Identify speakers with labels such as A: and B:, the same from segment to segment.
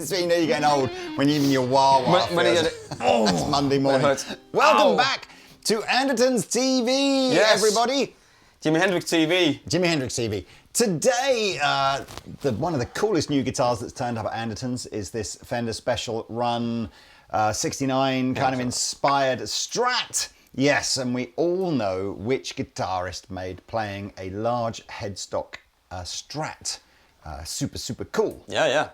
A: So you know you're getting old when even your wah-wah That's Monday morning. Welcome back to Andertons TV, everybody.
B: Jimi Hendrix TV.
A: Jimi Hendrix TV. Today, one of the coolest new guitars that's turned up at Andertons is this Fender Special Run 69 kind of inspired Strat. Yes, and we all know which guitarist made playing a large headstock Strat super, super cool.
B: Yeah.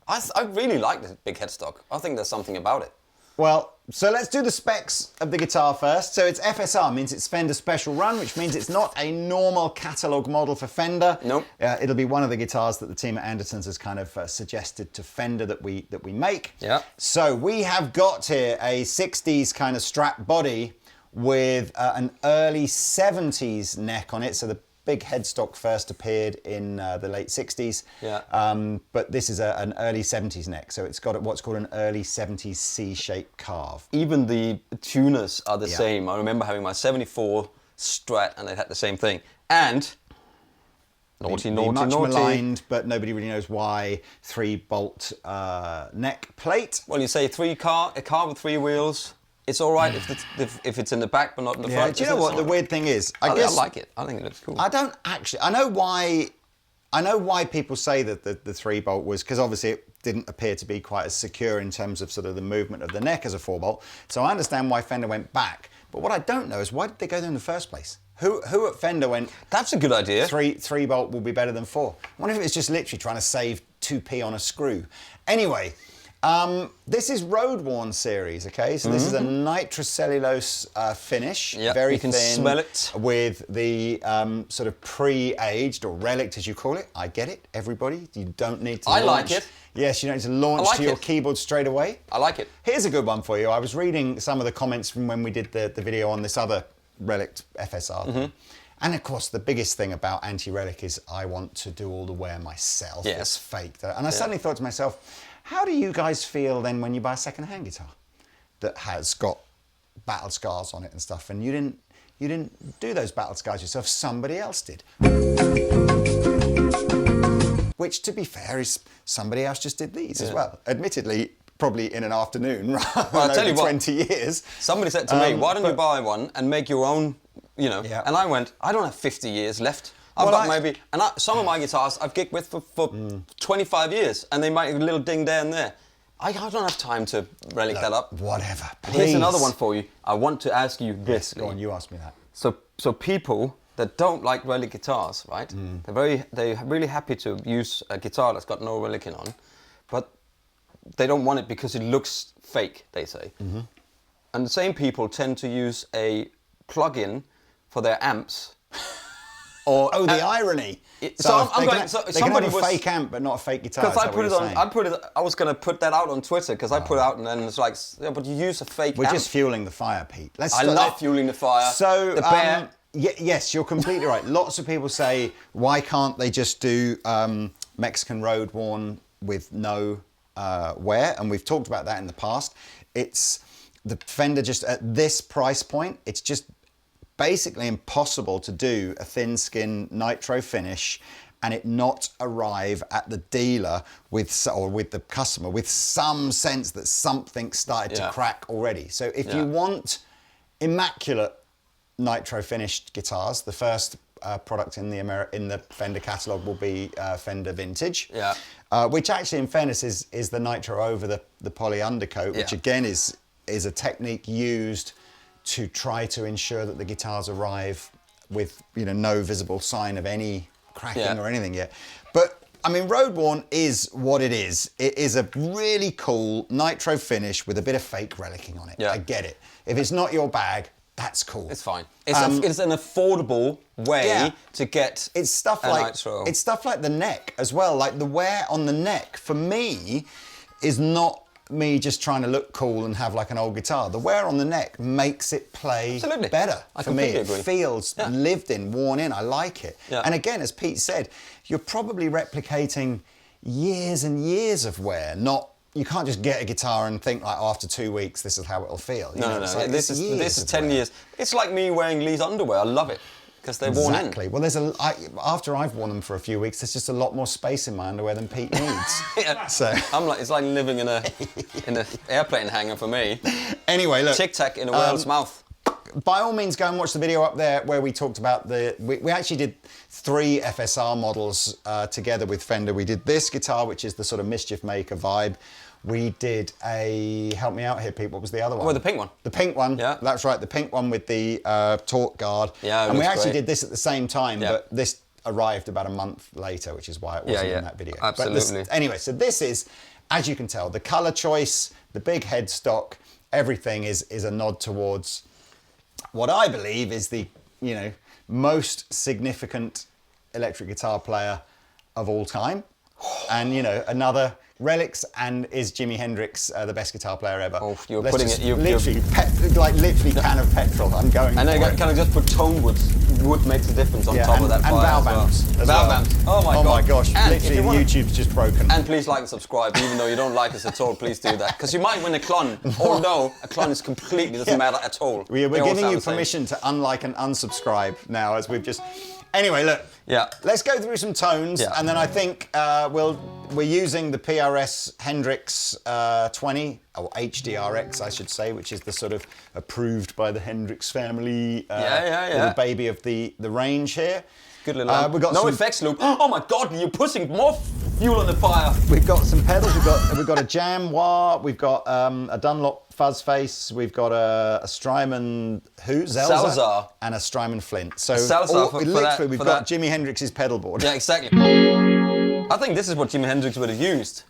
B: I really like this big headstock. I think there's something about it.
A: Well, so let's do the specs of the guitar first. So it's FSR, means it's Fender Special Run, which means it's not a normal catalogue model for Fender.
B: Nope.
A: It'll be one of the guitars that the team at Andertons has kind of suggested to Fender that we make.
B: Yeah.
A: So we have got here a 60s kind of Strat body with an early 70s neck on it. So the big headstock first appeared in the late 60s, but this is an early 70s neck, so it's got what's called an early 70s C-shaped carve.
B: Even the tuners are the same. I remember having my 74 Strat and they had the same thing. And, naughty,
A: much maligned, but nobody really knows why, 3-bolt neck plate.
B: Well, you say a car with 3 wheels. It's all right if it's in the back, but not in the front.
A: Do you know what the weird thing is?
B: I like it. I think it looks cool.
A: I don't actually. I know why people say that the 3-bolt was, because obviously it didn't appear to be quite as secure in terms of sort of the movement of the neck as a 4-bolt. So I understand why Fender went back. But what I don't know is why did they go there in the first place? Who at Fender went,
B: that's a good idea.
A: 3-bolt will be better than 4. I wonder if it was just literally trying to save 2p on a screw. Anyway. This is Road Worn series, okay? So this is a nitrocellulose finish, very thin. You can
B: smell it.
A: With the sort of pre-aged, or relic as you call it. I get it, everybody. You don't need to launch.
B: I like it.
A: Yes, you don't need to launch to your keyboard straight away.
B: I like it.
A: Here's a good one for you. I was reading some of the comments from when we did the video on this other Relic FSR. And of course, the biggest thing about anti-Relic is I want to do all the wear myself.
B: Yes.
A: It's fake. And I suddenly thought to myself, how do you guys feel then when you buy a second-hand guitar that has got battle scars on it and stuff, and you didn't do those battle scars yourself, somebody else did? Which, to be fair, is somebody else just did these as well. Admittedly, probably in an afternoon rather than over 20 years.
B: Somebody said to me, why don't you buy one and make your own, you know? Yeah. And I went, I don't have 50 years left. I've got maybe, and some of my guitars I've gigged with for 25 years, and they might have a little ding there and there. I don't have time to relic that up.
A: Whatever, please.
B: Here's another one for you. I want to ask you this.
A: Go on, you ask me that.
B: So people that don't like relic guitars, right? They're really happy to use a guitar that's got no relic in on, but they don't want it because it looks fake, they say. And the same people tend to use a plug-in for their amps.
A: The irony.
B: Somebody
A: have a fake amp, but not a fake guitar.
B: Because I was going to put that out on Twitter because I put it out and then it's like, yeah, but you use a fake amp.
A: We're just fueling the fire, Pete.
B: I love fueling the fire.
A: So, yes, you're completely right. Lots of people say, why can't they just do Mexican Road Worn with no wear? And we've talked about that in the past. It's the Fender just at this price point, it's just basically impossible to do a thin skin nitro finish and it not arrive at the dealer with the customer with some sense that something started to crack already. So if you want immaculate nitro finished guitars, the first product in the Fender catalogue will be Fender Vintage, which actually in fairness is the nitro over the poly undercoat, which again is a technique used to try to ensure that the guitars arrive with no visible sign of any cracking or anything yet. But I mean, Road Worn is what it is. It is a really cool nitro finish with a bit of fake relicking on it. I get it. If it's not your bag, that's cool.
B: It's fine. It's an affordable way to get nitro.
A: It's stuff like the neck as well. Like the wear on the neck for me is not me just trying to look cool and have like an old guitar. The wear on the neck makes it play better for me. It feels lived in, worn in. I like it. And again, as Pete said, you're probably replicating years and years of wear. You can't just get a guitar and think like after 2 weeks this is how it'll feel.
B: No. This is 10 years. It's like me wearing Lee's underwear. I love it. because they're worn in.
A: Exactly. Well, after I've worn them for a few weeks, there's just a lot more space in my underwear than Pete needs.
B: Yeah.
A: So
B: It's like living in an airplane hangar for me.
A: Anyway, look.
B: Tic Tac in a whale's mouth.
A: By all means, go and watch the video up there where we talked about we actually did 3 FSR models together with Fender. We did this guitar, which is the sort of Mischief Maker vibe. We did help me out here, Pete, what was the other one?
B: Oh, the pink one.
A: The pink one,
B: yeah.
A: That's right, the pink one with the torque guard.
B: Yeah,
A: and we actually did this at the same time,
B: yeah.
A: but this arrived about a month later, which is why it wasn't in that video.
B: Absolutely.
A: Anyway, so this is, as you can tell, the color choice, the big headstock, everything is a nod towards what I believe is the, most significant electric guitar player of all time. And, another Relics, and is Jimi Hendrix the best guitar player ever?
B: Oh, you're putting it...
A: Literally can of petrol. I'm going
B: And then can I just put tone wood? Wood makes a difference on top of that fire.
A: And valve amps.
B: Valve amps. Oh my gosh.
A: And literally, YouTube's just broken.
B: And please like and subscribe, even though you don't like us at all. Please do that, because you might win a clon. Although a clon is completely doesn't matter at all.
A: We're giving you permission to unlike and unsubscribe now, as we've just. Anyway, look.
B: Yeah.
A: Let's go through some tones, and then I think we're using the PRS Hendrix 20 or HDRX, I should say, which is the sort of approved by the Hendrix family little baby of the range here.
B: Good little. We've got no effects loop. Oh my God! You're putting more fuel on the fire.
A: We've got some pedals. We've got a jam wah. We've got a Dunlop fuzz face. We've got a Strymon Salazar, and a Strymon Flint. So we've got Jimi Hendrix's pedal board.
B: Yeah, exactly. I think this is what Jimi Hendrix would have used.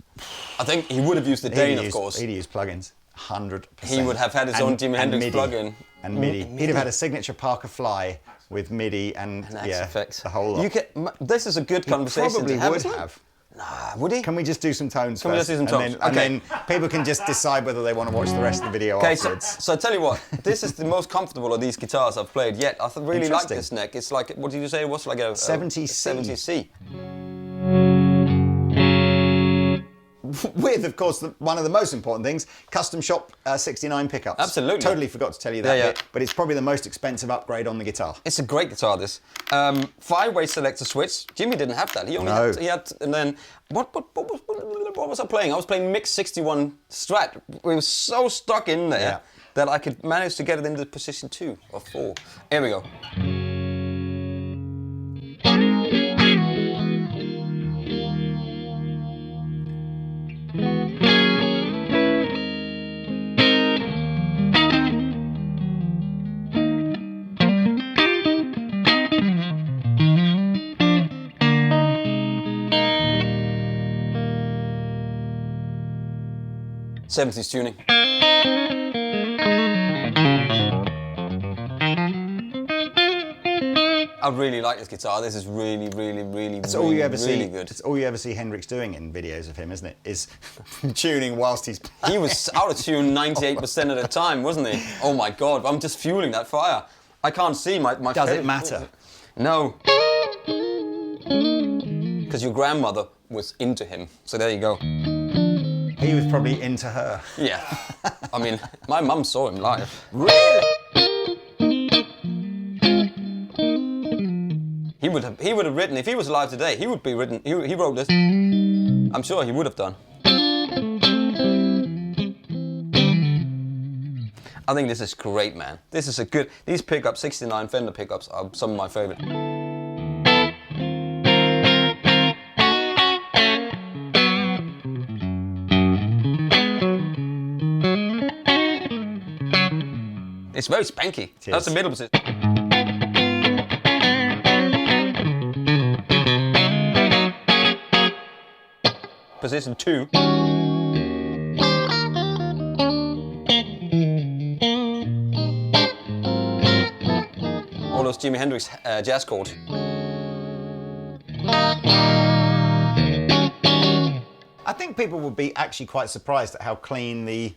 B: I think he would have used the Dane, of course.
A: He'd use plugins, 100%.
B: He would have had his own Jimi Hendrix plugin.
A: And MIDI. He'd have had a signature Parker Fly with MIDI and
B: effects.
A: The whole lot.
B: This is a good conversation
A: probably
B: to have.
A: Would have.
B: Nah, would he?
A: Can we just do some tones
B: Can
A: first?
B: we just do some tones?
A: And then people can just decide whether they want to watch the rest of the video afterwards.
B: So I tell you what, this is the most comfortable of these guitars I've played yet. I really like this neck. It's like, what did you say it was? Like a
A: 70s
B: 70s C.
A: With, of course, one of the most important things, custom shop 69 pickups.
B: Absolutely.
A: Totally forgot to tell you that bit, but it's probably the most expensive upgrade on the guitar.
B: It's a great guitar, this. 5-way selector switch. Jimmy didn't have that. He only had, and then, what was I playing? I was playing Mix 61 Strat. We were so stuck in there that I could manage to get it into position 2 or 4. Here we go. '70s tuning. I really like this guitar. This is really good.
A: It's all you ever see Hendrix doing in videos of him, isn't it? Is tuning whilst he's playing.
B: He was out of tune 98% of the time, wasn't he? Oh my God, I'm just fueling that fire. I can't see my
A: Does it matter?
B: No. Because your grandmother was into him. So there you go.
A: He was probably into her.
B: Yeah. I mean, my mum saw him live.
A: Really?
B: He would have written, if he was alive today, he would be written, he wrote this. I'm sure he would have done. I think this is great, man. This is a good, these pickups, 69 Fender pickups, are some of my favorite. It's very spanky. That's the middle position. Position 2. All those Jimi Hendrix jazz chords.
A: I think people would be actually quite surprised at how clean the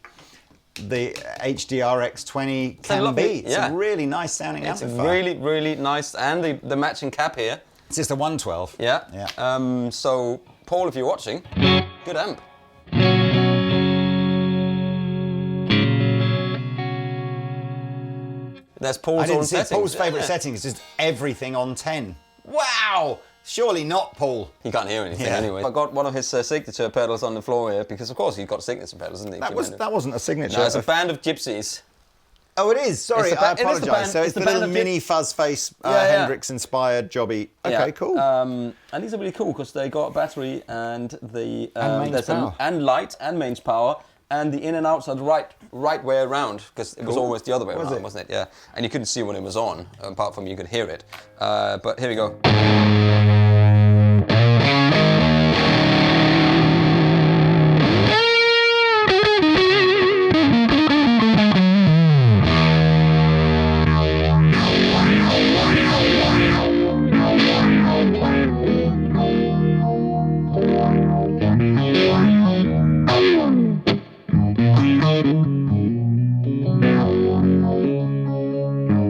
A: HDRX 20 can be. It's a really nice sounding amplifier.
B: It's really nice, and the matching cap here.
A: It's just a 112.
B: Yeah. So, Paul, if you're watching, good amp. There's Paul's
A: I didn't
B: own
A: see
B: settings.
A: Paul's favourite settings, just everything on 10. Wow! Surely not, Paul.
B: He can't hear anything
A: Yeah.
B: anyway. I got one of his signature pedals on the floor here because, of course, he's got signature pedals, isn't he?
A: That wasn't a signature.
B: No, it's a band of gypsies.
A: Oh, it is. Sorry,
B: It's the
A: I
B: band- it is the
A: apologise.
B: band-
A: So
B: it's
A: it's
B: the
A: the
B: band
A: little
B: of
A: mini fuzz face
B: Yeah.
A: Hendrix-inspired jobby. Okay,
B: Yeah.
A: cool.
B: And these are really cool because they got a battery and the
A: mains
B: there's
A: power.
B: and light and mains power. And the in and outs are the right way around because it was
A: Cool.
B: always the other way
A: Was
B: around,
A: it?
B: wasn't it? Yeah. And you couldn't see when it was on, apart from you could hear it. But here we go.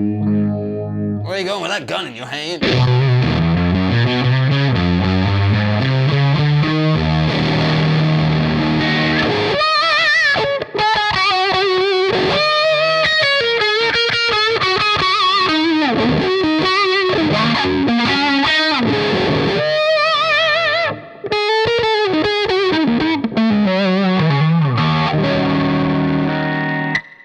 B: Where are you going with that gun in your hand?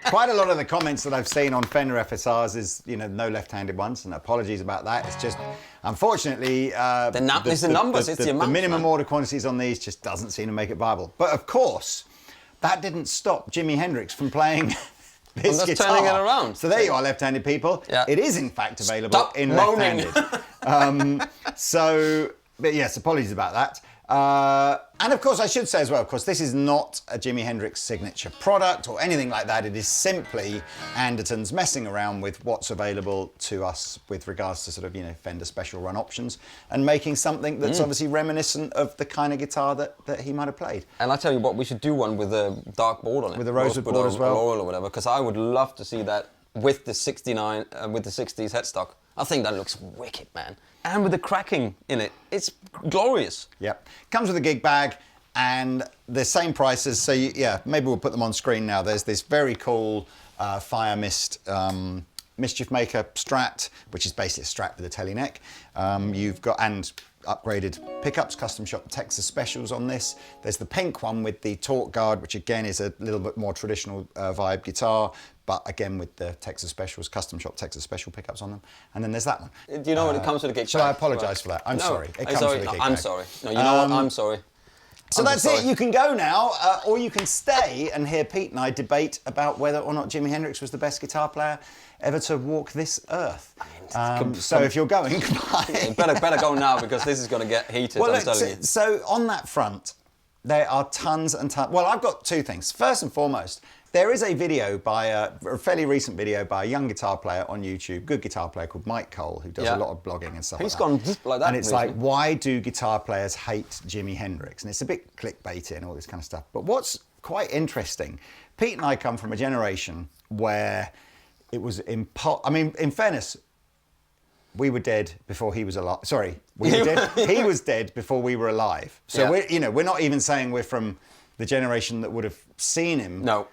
A: Quite a lot of the comments that I've seen on Fender FSRs is, no left-handed ones, and apologies about that. It's just, unfortunately,
B: It's the numbers, it's the
A: the
B: amounts,
A: minimum
B: man.
A: order quantities on these just doesn't seem to make it viable. But of course, that didn't stop Jimi Hendrix from playing this
B: just
A: guitar.
B: turning it around.
A: So there you are, left-handed people.
B: Yeah.
A: It is in fact available
B: Stop
A: in
B: moaning.
A: left-handed. But yes, apologies about that. And of course, I should say as well, of course, this is not a Jimi Hendrix signature product or anything like that. It is simply Andertons messing around with what's available to us with regards to sort of, Fender special run options and making something that's obviously reminiscent of the kind of guitar that he might have played.
B: And I tell you what, we should do one with a dark board on it.
A: With a rosewood board as well.
B: Or Laurel or whatever, because I would love to see that with the 69, with the 60s headstock. I think that looks wicked, man. And with the cracking in it, it's glorious.
A: Yep. Comes with a gig bag and the same prices. So maybe we'll put them on screen now. There's this very cool Fire Mist Mischief Maker Strat, which is basically a Strat with a telly neck. You've got, and upgraded pickups, custom shop Texas specials on this. There's the pink one with the torque guard, which again is a little bit more traditional vibe guitar, but again with the Texas specials, custom shop Texas special pickups on them. And then there's that one.
B: Do you know when it comes with a gig bag?
A: So I apologise for that. I'm sorry. It comes with a gig
B: I'm
A: bag.
B: sorry. No, you know what? I'm sorry.
A: So that's it. You can go now, or you can stay and hear Pete and I debate about whether or not Jimi Hendrix was the best guitar player ever to walk this earth. So if you're going, goodbye.
B: You better go now because this is going to get heated,
A: Well,
B: I'm telling you.
A: so on that front, there are tons and tons. Well, I've got two things. First and foremost, there is a video by a fairly recent video by a young guitar player on YouTube, good guitar player called Mike Cole, who does a lot of blogging and stuff
B: He's
A: like
B: gone
A: that.
B: just like that
A: And it's
B: recently.
A: like, why do guitar players hate Jimi Hendrix? And it's a bit clickbaity and all this kind of stuff. But what's quite interesting, Pete and I come from a generation where it was I mean, in fairness, we were dead before he was alive. Sorry, we were dead. He was dead before we were alive. So we're not even saying we're from the generation that would have seen him.
B: No,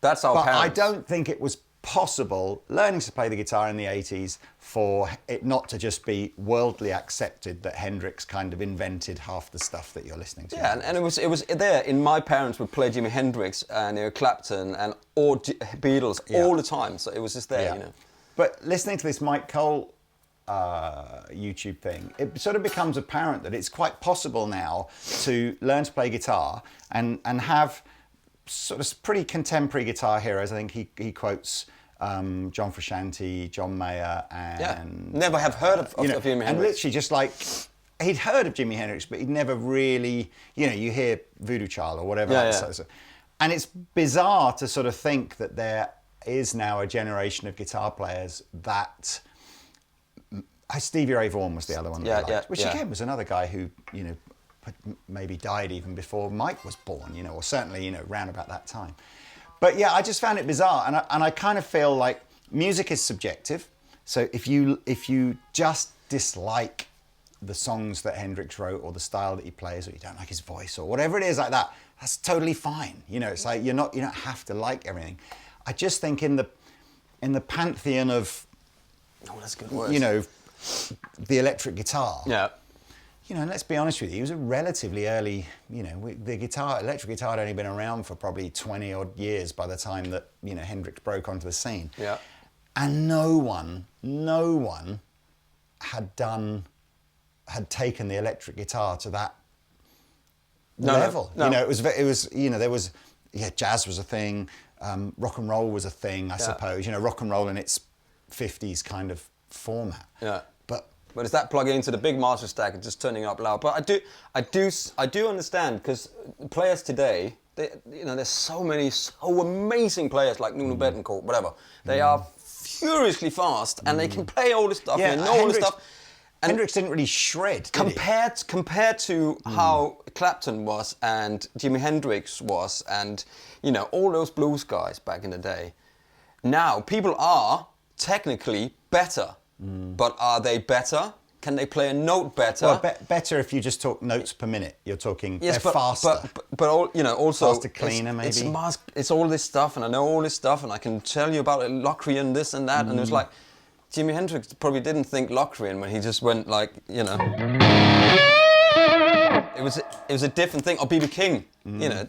B: that's our
A: But
B: parents.
A: I don't think it was possible, learning to play the guitar in the 80s, for it not to just be worldly accepted that Hendrix kind of invented half the stuff that you're listening to.
B: Yeah, and it was there. In my parents would play Jimi Hendrix and Eric Clapton and Beatles all the time. So it was just there, you know.
A: But listening to this Mike Cole YouTube thing, it sort of becomes apparent that it's quite possible now to learn to play guitar and have sort of pretty contemporary guitar heroes. I think he quotes John Frusciante, John Mayer, and
B: never have heard of Jimi Hendrix.
A: And literally just like he'd heard of Jimi Hendrix, but he'd never really, you hear Voodoo Child or whatever. And it's bizarre to sort of think that there is now a generation of guitar players that. Stevie Ray Vaughan was the other one that I liked, which again was another guy who, maybe died even before Mike was born, or certainly, round about that time. But yeah, I just found it bizarre, and I kind of feel like music is subjective. So if you just dislike the songs that Hendrix wrote or the style that he plays, or you don't like his voice or whatever it is like that, that's totally fine. It's like you don't have to like everything. I just think in in the pantheon of,
B: that's good words.
A: you know, the electric guitar.
B: Yeah.
A: You know, let's be honest with you, he was a relatively early, you know, electric guitar had only been around for probably 20 odd years by the time that, you know, Hendrix broke onto the scene.
B: Yeah.
A: And no one had taken the electric guitar to that level.
B: No.
A: You know, it was, you know, there was, jazz was a thing, rock and roll was a thing, I suppose, you know, rock and roll in its 50s kind of format.
B: Yeah.
A: But
B: is that plugging into the big master stack and just turning up loud? But I do understand, because players today, there's so amazing players like Nuno Bettencourt, whatever. They are furiously fast and they can play all this stuff and they know all this stuff. And
A: Hendrix didn't really shred,
B: compared to how Clapton was and Jimi Hendrix was, and you know, all those blues guys back in the day. Now people are technically better. But are they better? Can they play a note better?
A: Well, better if you just talk notes per minute. You're talking they're faster.
B: But all, you know, also
A: faster, cleaner, maybe.
B: It's all this stuff, and I know all this stuff, and I can tell you about Locrian, this and that, and it was like Jimi Hendrix probably didn't think Locrian when he just went like, you know. It was a different thing. Or B.B. King, you know,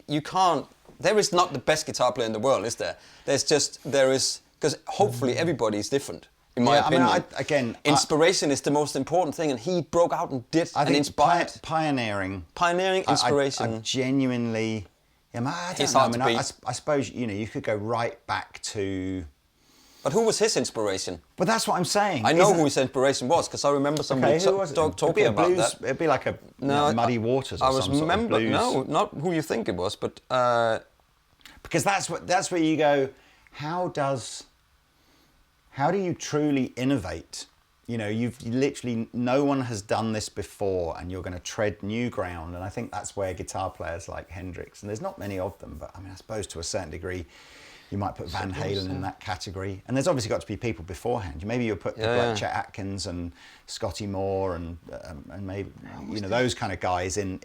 B: you can't. There is not the best guitar player in the world, is there? There is. Because hopefully everybody is different, in my opinion. Inspiration is the most important thing, and he broke out and did and inspired.
A: Pioneering,
B: inspiration.
A: I genuinely, I don't know. I suppose, you know, you could go right back to.
B: But who was his inspiration?
A: But that's what I'm saying.
B: I know who his inspiration was, because I remember somebody talking about that.
A: It'd be like Muddy Waters or some sort of blues.
B: No, not who you think it was, but
A: because that's where you go. How do you truly innovate? You know, no one has done this before, and you're going to tread new ground. And I think that's where guitar players like Hendrix, and there's not many of them, but I mean, I suppose to a certain degree, you might put Van Halen in that category. And there's obviously got to be people beforehand. Maybe you'll put people like Chet Atkins and Scotty Moore and maybe, you know, those kind of guys in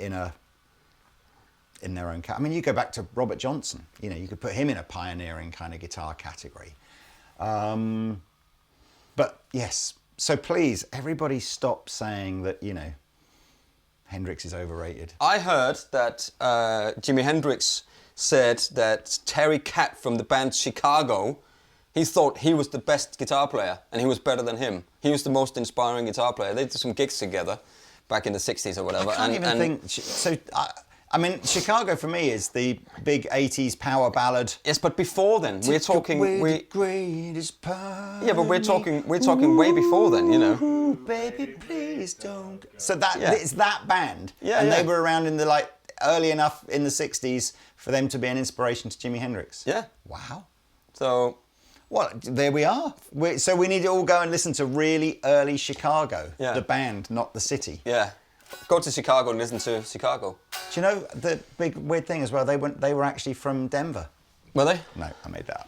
A: their own category. I mean, you go back to Robert Johnson. You know, you could put him in a pioneering kind of guitar category. But yes, so please, everybody stop saying that, you know, Hendrix is overrated.
B: I heard that Jimi Hendrix said that Terry Katt from the band Chicago, he thought he was the best guitar player and he was better than him. He was the most inspiring guitar player. They did some gigs together back in the 60s or whatever.
A: I can't even think. So, I mean, Chicago for me is the big 80s power ballad.
B: Yes, but before then, we're talking.
A: The greatest part.
B: Yeah, but we're talking way before then, you know.
A: Ooh, baby, please don't. So it's that band.
B: Yeah,
A: and they were around in the early enough in the 60s for them to be an inspiration to Jimi Hendrix.
B: Yeah.
A: Wow.
B: So.
A: Well, there we are. So we need to all go and listen to really early Chicago. Yeah. The band, not the city.
B: Yeah. Go to Chicago and listen to Chicago.
A: Do you know the big weird thing as well? They were actually from Denver.
B: Were they?
A: No, I made that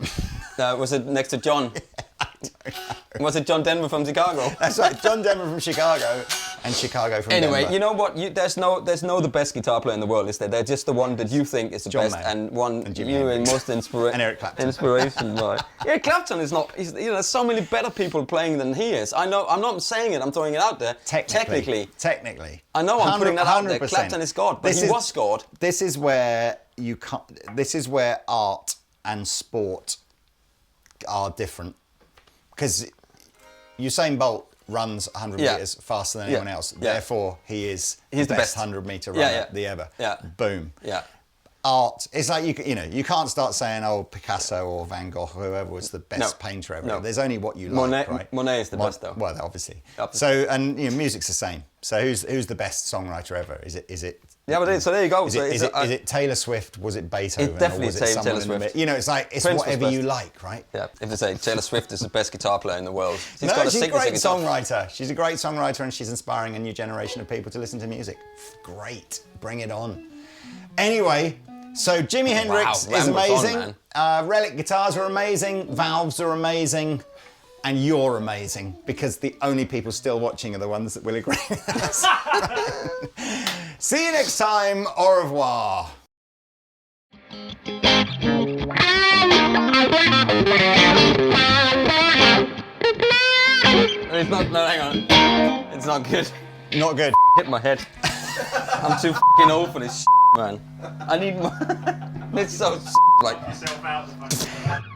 B: up. Was it next to John?
A: I don't know.
B: Was it John Denver from Chicago?
A: That's right, John Denver from Chicago and Chicago from Denver.
B: Anyway, you know what? There's no the best guitar player in the world, is there? They're just the one that you think is the best, and one you in most
A: and Eric Clapton.
B: Inspiration, right? Eric Clapton is not. There's so many better people playing than he is. I know. I'm not saying it. I'm throwing it out there.
A: Technically.
B: I know. I'm putting that out there. Clapton is God, but he was God.
A: This is where you can't. This is where art and sport are different, because Usain Bolt runs 100 meters faster than anyone else. Therefore, he's the best 100-meter runner ever.
B: Yeah.
A: Boom.
B: Yeah.
A: Art. It's like you can't start saying, oh, Picasso or Van Gogh or whoever was the best painter ever.
B: No.
A: There's only what you like, right?
B: Monet is the best, though.
A: Well, obviously. So, and music's the same. So who's the best songwriter ever? Is it?
B: Yeah, but so there you go.
A: Is it Taylor Swift? Was it Beethoven?
B: It definitely
A: is
B: Taylor Swift.
A: You know, it's like
B: Prince
A: whatever you like, right?
B: Yeah. If they say Taylor Swift is the best guitar player in the world,
A: she's a great songwriter. She's a great songwriter, and she's inspiring a new generation of people to listen to music. Great, bring it on. Anyway, so Jimi Hendrix is amazing. Relic guitars are amazing. Valves are amazing. And you're amazing, because the only people still watching are the ones that will agree with us. See you next time. Au revoir.
B: It's not. No, hang on. It's not good.
A: Not good.
B: Hit my head. I'm too fucking old for this, man. I need more. It's so like.
C: Yourself out.